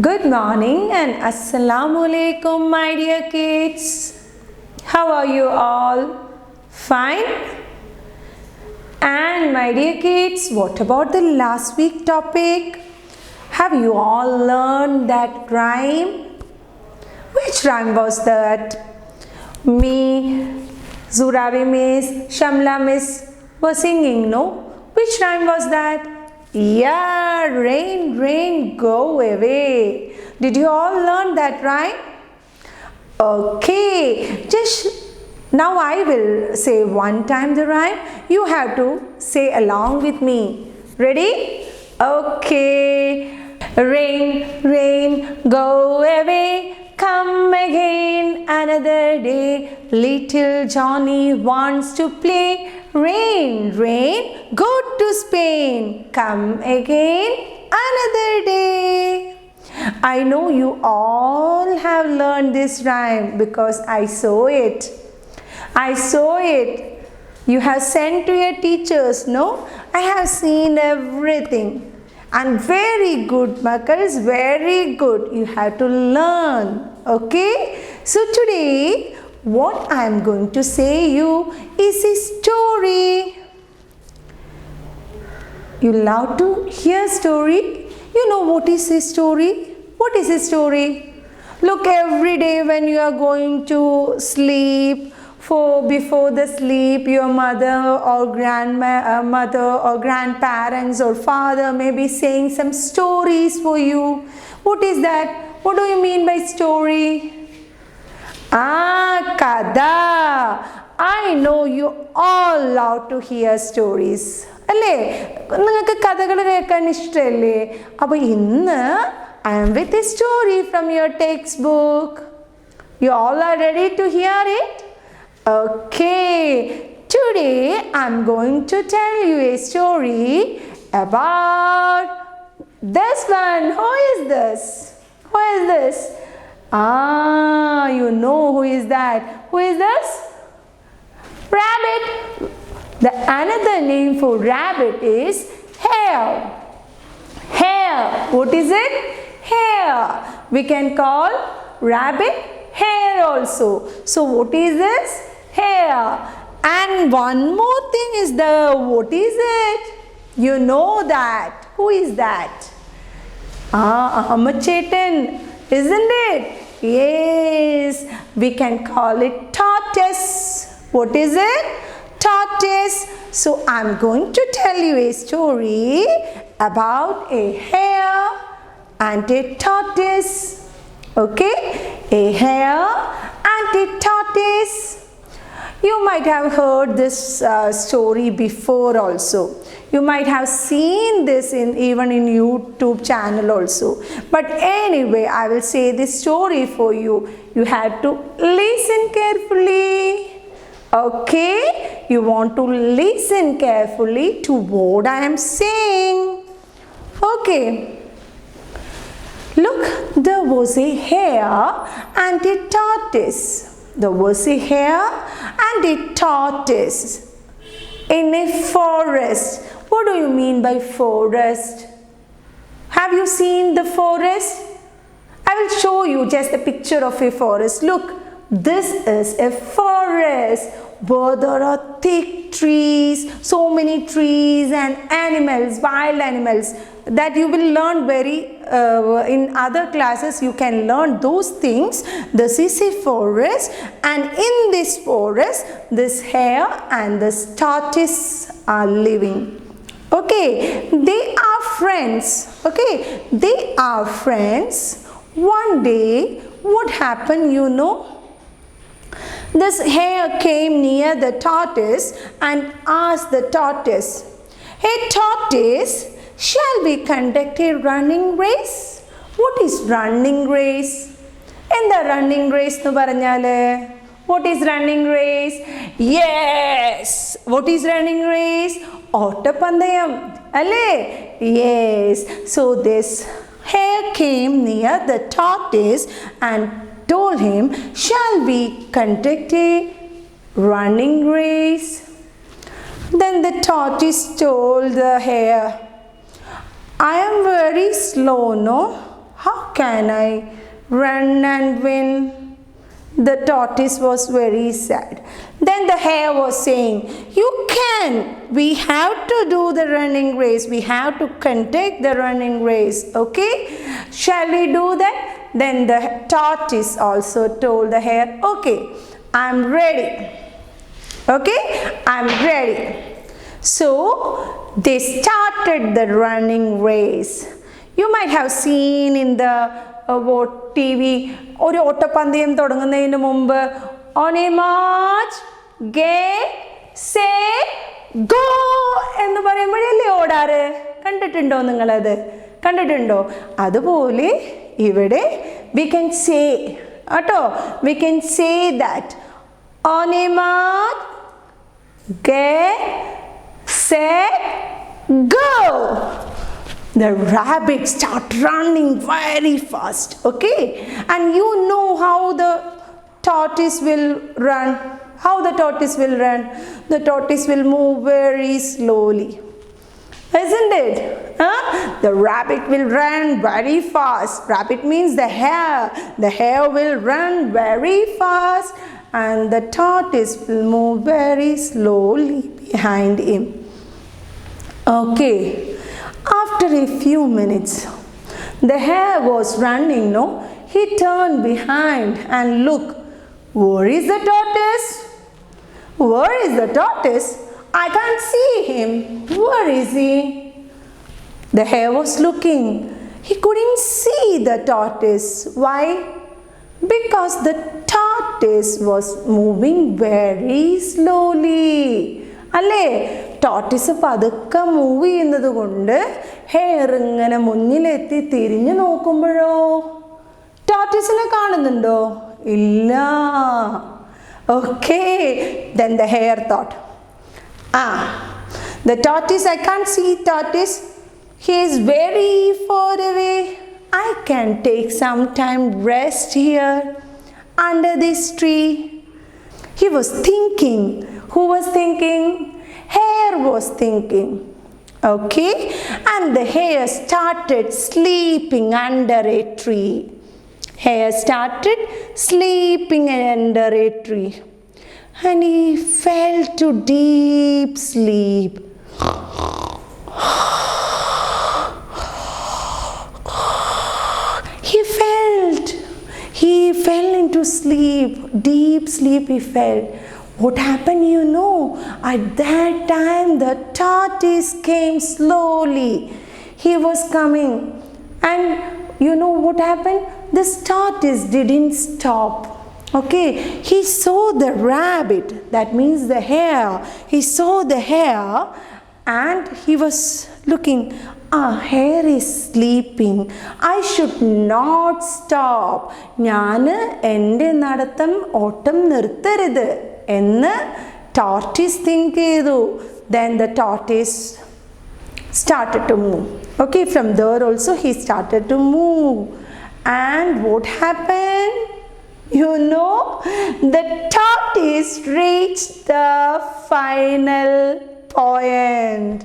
Good morning and Assalamu alaikum, my dear kids. How are you all? Fine? And my dear kids, what about the last week topic? Have you all learned that rhyme? Which rhyme was that? Me, Zurabi Miss, Shamla Miss were singing, no? Which rhyme was that? Yeah, rain, rain, go away. Did you all learn that rhyme? Okay, just now I will say one time the rhyme. You have to say along with me. Ready? Okay. Rain, rain, go away. Come again another day. Little Johnny wants to play. Rain, rain, go to Spain. Come again another day. I know you all have learned this rhyme because I saw it. I saw it. You have sent to your teachers, no? I have seen everything. And very good, Makals, very good. You have to learn, okay? So today, what I am going to say you is a story. You love to hear story? You know what is a story? What is a story? Look, every day when you are going to sleep, before the sleep, your mother or grandmother or grandparents or father may be saying some stories for you. What is that? What do you mean by story? Kada. I know you all love to hear stories. I am with a story from your textbook. You all are ready to hear it? Okay. Today I am going to tell you a story about this one. Who is this? Who is this? You know who is that? Who is this? Rabbit. The another name for rabbit is hare. Hare. What is it? Hare. We can call rabbit hare also. So what is this? Hare. And one more thing is what is it? You know that. Who is that? Ahmed Chetan. Isn't it? Yes, we can call it tortoise. What is it? Tortoise. So I am going to tell you a story about a hare and a tortoise. Okay? A hare and a tortoise. You might have heard this story before also. You might have seen this even in YouTube channel also. But anyway, I will say this story for you. You have to listen carefully. Okay? You want to listen carefully to what I am saying. Okay. Look, there was a hare and a tortoise. There was a hare and a tortoise in a forest. What do you mean by forest? Have you seen the forest? I will show you just a picture of a forest. Look, this is a forest where there are thick trees, so many trees and animals, wild animals that you will learn in other classes. You can learn those things. This is a forest, and in this forest, this hare and this tortoise are living. Okay, they are friends. Okay, they are friends. One day, what happened, you know? This hare came near the tortoise and asked the tortoise, "Hey tortoise, shall we conduct a running race?" What is running race? Enda running race nu paranjale? What is running race? Yes. What is running race? Ottapandayam. Alle? Yes. So this hare came near the tortoise and told him, "Shall we conduct a running race?" Then the tortoise told the hare, "I am very slow, no? How can I run and win? The tortoise was very sad. Then the hare was saying, you can. We have to do the running race. We have to conduct the running race. Okay? Shall we do that? Then the tortoise also told the hare, okay, I'm ready. Okay? I'm ready. So they started the running race. You might have seen in the TV ഒരു ഓട്ടപ്പന്തയം തുടങ്ങുന്നതിന് മുമ്പ് on a march get set go എന്ന് പറയുമ്പോഴല്ലേ ഓടാറ്. കണ്ടിട്ടുണ്ടോ നിങ്ങളത്? കണ്ടിട്ടുണ്ടോ? അതുപോലെ ഇവിടെ we can say കേട്ടോ, we can say that on a march get set go. The rabbit start running very fast, okay? And you know how the tortoise will run. How the tortoise will run? The tortoise will move very slowly, isn't it? The rabbit will run very fast. Rabbit means the hare. The hare will run very fast and the tortoise will move very slowly behind him. Okay. After a few minutes, the hare was running, no? He turned behind and looked. Where is the tortoise? Where is the tortoise? I can't see him. Where is he? The hare was looking. He couldn't see the tortoise. Why? Because the tortoise was moving very slowly. അല്ലേ? ടോർട്ടിസ് പതുക്കെ move ചെയ്യുന്നത് കൊണ്ട് hair ഇങ്ങനെ മുന്നിലെത്തി തിരിഞ്ഞു നോക്കുമ്പോഴോ ടോർട്ടിസിനെ കാണുന്നുണ്ടോ? ഇല്ല. Okay. Then the hare thought, the tortoise, I can't see tortoise. He is very far away. I can take some time rest here under this tree. He was thinking. Who was thinking? Hare was thinking. Okay? And the hare started sleeping under a tree. Hare started sleeping under a tree. And he fell to deep sleep. He fell into sleep. Deep sleep he fell. What happened, you know? At that time, the tortoise came slowly. He was coming. And you know what happened? This tortoise didn't stop. Okay? He saw the rabbit. That means the hare. He saw the hare and he was looking. Hare is sleeping. I should not stop. ഞാൻ എൻ്റെ നടത്തം ഓട്ടം നിർത്തരുത് എന്ന് tortoise think ചെയ്തു. Then the tortoise started to move. Okay, from there also he started to move. And what happened? You know, the tortoise reached the final point.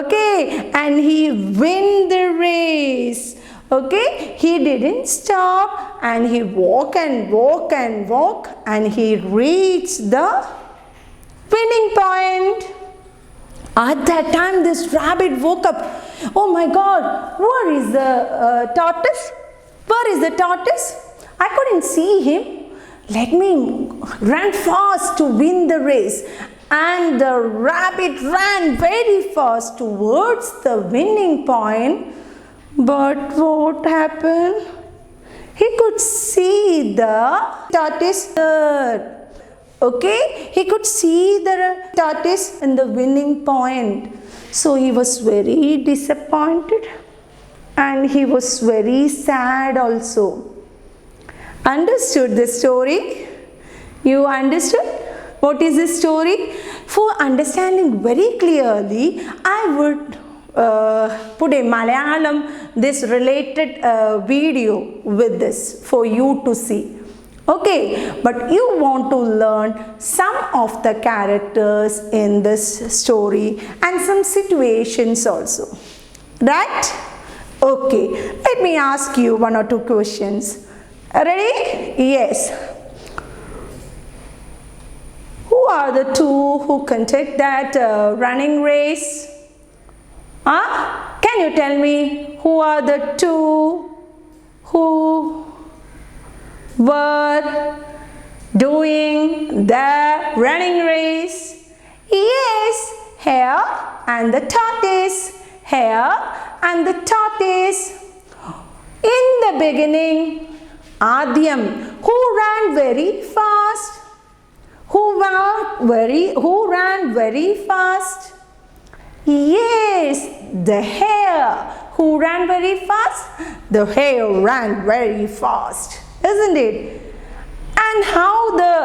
Okay, and he won the race. Okay, he didn't stop and he walked and walked and walked and he reached the winning point. At that time, this rabbit woke up. Oh my God, where is the tortoise? Where is the tortoise? I couldn't see him. Let me run fast to win the race. And the rabbit ran very fast towards the winning point. But what happened? He could see the tortoise there. Okay? He could see the tortoise in the winning point. So he was very disappointed. And he was very sad also. Understood the story? You understood? What is the story? For understanding very clearly, I would put a Malayalam this related video with this for you to see. Okay, but you want to learn some of the characters in this story and some situations also, right? Okay, let me ask you one or two questions. Ready? Yes. Who are the two who conduct that running race? Can you tell me who are the two who were doing the running race? Yes, hare and the tortoise. Hare and the tortoise. In the beginning, Adyam, who ran very fast? Who ran very fast? Yes, the hare. Who ran very fast? The hare ran very fast, isn't it? And how the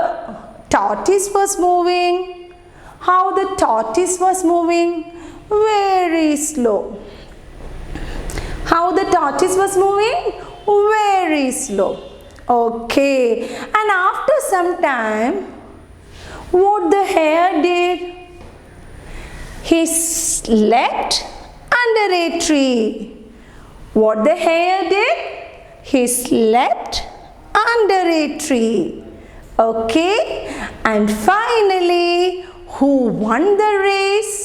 tortoise was moving? How the tortoise was moving? Very slow. How the tortoise was moving? Very slow. Okay. And after some time, what the hare did? He slept under a tree. What the hare did? He slept under a tree. Okay. And finally, who won the race?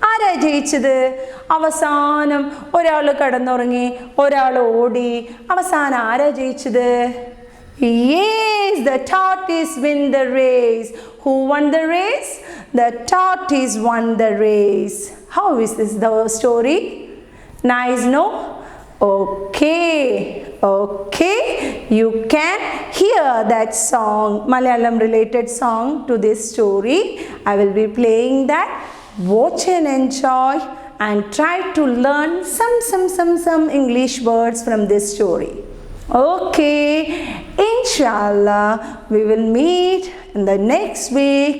ആരാ ജയിച്ചത്? അവസാനം ഒരാൾ കിടന്നുറങ്ങി, ഒരാൾ ഓടി, അവസാനം ആരാ ജയിച്ചത്? Yes, the tortoise win the race. Who won the race? The tortoise won the race. How is this the story? Nice, no? Okay, you can hear that song, Malayalam related song to this story. I will be playing that. Watch and enjoy and try to learn some English words from this story. Okay, inshallah we will meet in the next week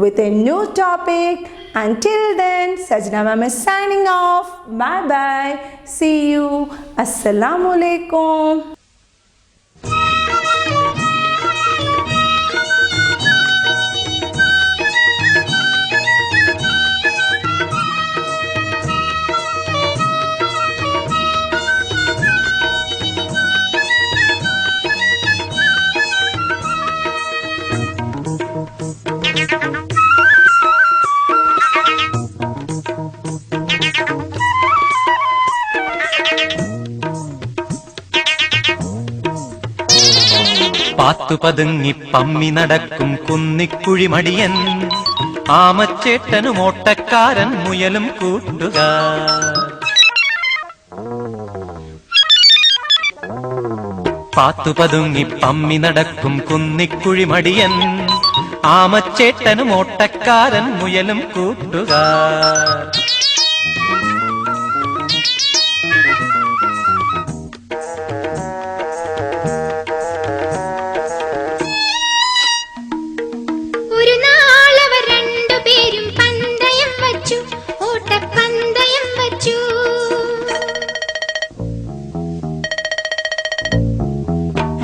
with a new topic. Until then, Sajna ma'am is signing off. Bye bye. See you. Assalamu alaikum. പാത്തു പതുങ്ങി പമ്മി നടക്കും കുന്നിക്കുഴിമടിയൻ, ആമച്ചേട്ടനും ഓട്ടക്കാരൻ മുയലും കൂട്ടുകാർ. പാത്തു പതുങ്ങി പമ്മി നടക്കും കുന്നിക്കുഴിമടിയൻ, ആമച്ചേട്ടനും ഓട്ടക്കാരൻ മുയലും കൂട്ടുകാർ.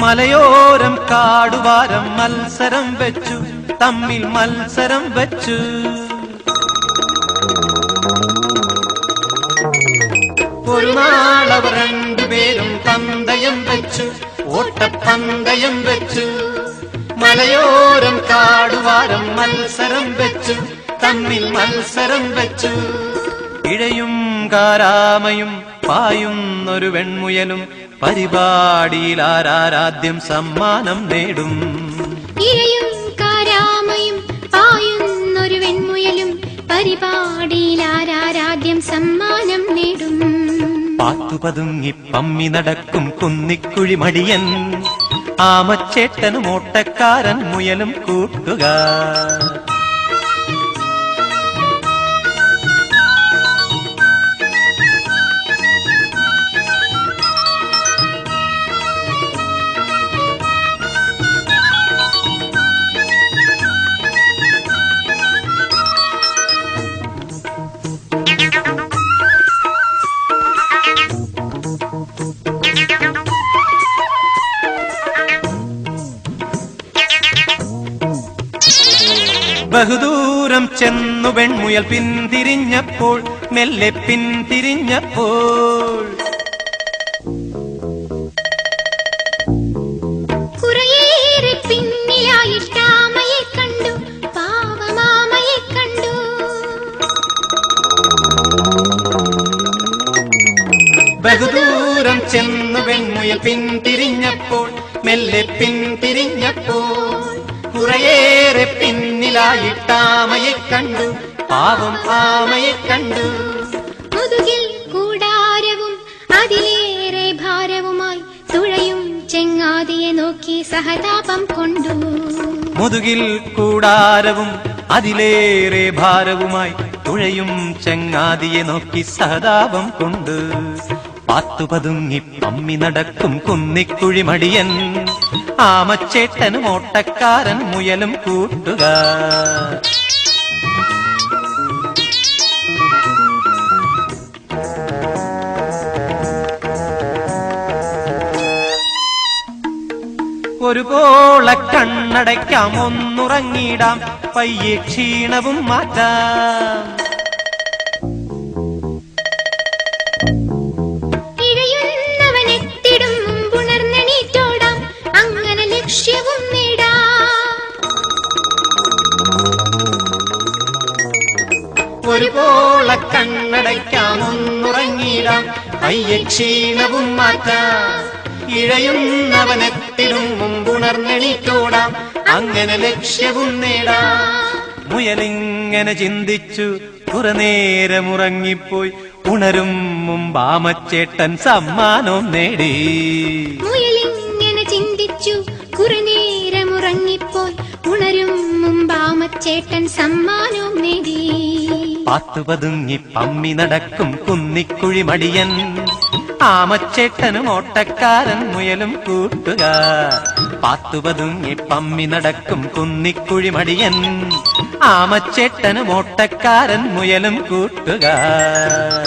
മലയോരം കാടുവാരം മത്സരം വെച്ചു, തമ്മിൽ മത്സരം വെച്ചു. ഒരു നാളവർ രണ്ടുപേരും പന്തയം വെച്ചു, ഓട്ടപ്പന്തയം വെച്ചു. മലയോരം കാടുവാരം മത്സരം വെച്ചു, തമ്മിൽ മത്സരം വെച്ചു. ഇഴയും കാരാമയും പായുന്നൊരു വെൺമുയലും, പരിപാടിയിൽ ആരാരാദ്യം സമ്മാനം നേടും. ഇഴയും കാരാമയും പായുന്നൊരു വെൺമുയലും, പരിപാടിയിൽ ആരാരാദ്യം സമ്മാനം നേടും. പാത്തു പതുങ്ങി പമ്മി നടക്കും കുന്നിക്കുഴിമടിയൻ, ആമച്ചേട്ടനും ഓട്ടക്കാരൻ മുയലും കൂട്ടുകാർ. ബഹുദൂരം ചെന്നു വെൺമുയൽ പിന്തിരിഞ്ഞപ്പോൾ, മെല്ലെ പിന്തിരിഞ്ഞപ്പോൾ, മുയൽ പിന്തിരിഞ്ഞപ്പോൾ മെല്ലെ പിന്തിരിഞ്ഞപ്പോൾ കുറേയേറെ പിന്നിലായിട്ടാമയെ കണ്ടു, പാവം ആമയെ കണ്ടു. മുതുകിൽ കൂടാരവും അതിലേറെ ഭാരവുമായി തുഴയും ചെങ്ങാതിയെ നോക്കി സഹതാപം കൊണ്ടു. മുതുകിൽ കൂടാരവും അതിലേറെ ഭാരവുമായി തുഴയും ചങ്ങാതിയെ നോക്കി സഹതാപം കൊണ്ട് പാത്തുപതുങ്ങി പമ്മി നടക്കും കുന്നിക്കുഴിമടിയൻ, ആമച്ചേട്ടനും ഓട്ടക്കാരൻ മുയലും കൂട്ടുകാർ. ഒരു പോള കണ്ണടയ്ക്കാം, ഒന്നുറങ്ങിടാം, പയ്യെ ക്ഷീണവും മാറ്റാം. ഇഴയുന്നവനെത്തിടും മുമ്പുണർന്നെണീറ്റോടാം, അങ്ങനെ ലക്ഷ്യവും നേടാം. ഒരു പോള കണ്ണടയ്ക്കാം, ഒന്നുറങ്ങിടാം, പയ്യെ ക്ഷീണവും മാറ്റാം. ഇഴയുന്നവനെത്തിടും മുമ്പുണർന്നെണീറ്റോടാം, അങ്ങനെ ലക്ഷ്യവും നേടാം. മുയലിങ്ങനെ ചിന്തിച്ചു കുറെ നേരമുറങ്ങിപ്പോയി, ഉണരും മുമ്പാമച്ചേട്ടൻ സമ്മാനവും നേടി. മുയലിങ്ങനെ ചിന്തിച്ചു കുറെ നേരമുറങ്ങിപ്പോയി, ഉണരും മുമ്പാമച്ചേട്ടൻ സമ്മാനവും നേടി. പാത്തുപതുങ്ങി പമ്മി നടക്കും കുന്നിക്കുഴിമടിയൻ, ആമച്ചേട്ടനും ഓട്ടക്കാരൻ മുയലും കൂട്ടുകാർ. പാത്തുപതുങ്ങി പമ്മി നടക്കും കുന്നിക്കുഴിമടിയൻ, ആമച്ചേട്ടനും ഓട്ടക്കാരൻ മുയലും കൂട്ടുകാർ.